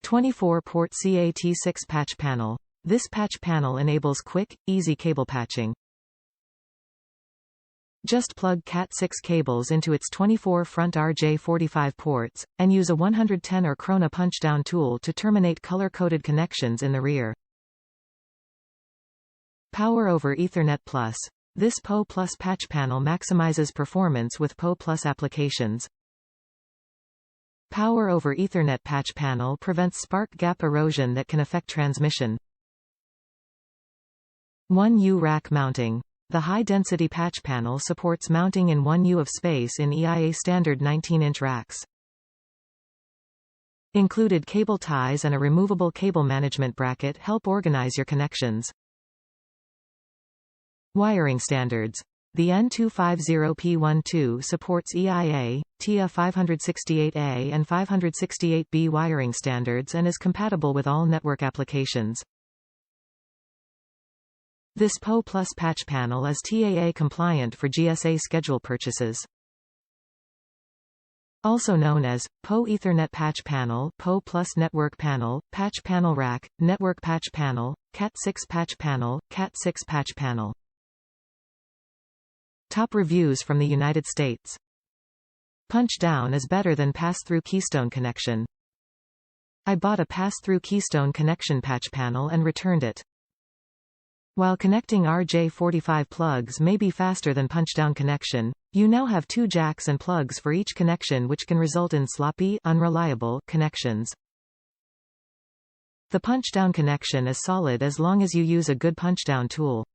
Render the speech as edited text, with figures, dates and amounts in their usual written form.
24-port CAT6 patch panel. This patch panel enables quick, easy cable patching. Just plug Cat6 cables into its 24 front RJ45 ports, and use a 110 or Krone punch-down tool to terminate color-coded connections in the rear. Power over Ethernet Plus. This PoE Plus patch panel maximizes performance with PoE Plus applications. Power over Ethernet patch panel prevents spark gap erosion that can affect transmission. 1U rack mounting. The high-density patch panel supports mounting in 1U of space in EIA-standard 19-inch racks. Included cable ties and a removable cable management bracket help organize your connections. Wiring standards. The N250P12 supports EIA, TAA-568A and 568B wiring standards and is compatible with all network applications. This PoE Plus patch panel is TAA-compliant for GSA schedule purchases. Also known as PoE Ethernet patch panel, PoE Plus network panel, patch panel rack, network patch panel, Cat6 patch panel, Cat6 patch panel. Top reviews from the United States. Punch-down is better than pass-through keystone connection. I bought a pass-through keystone connection patch panel and returned it. While connecting RJ45 plugs may be faster than punch-down connection, you now have 2 jacks and plugs for each connection, which can result in sloppy, unreliable connections. The punch-down connection is solid as long as you use a good punch-down tool.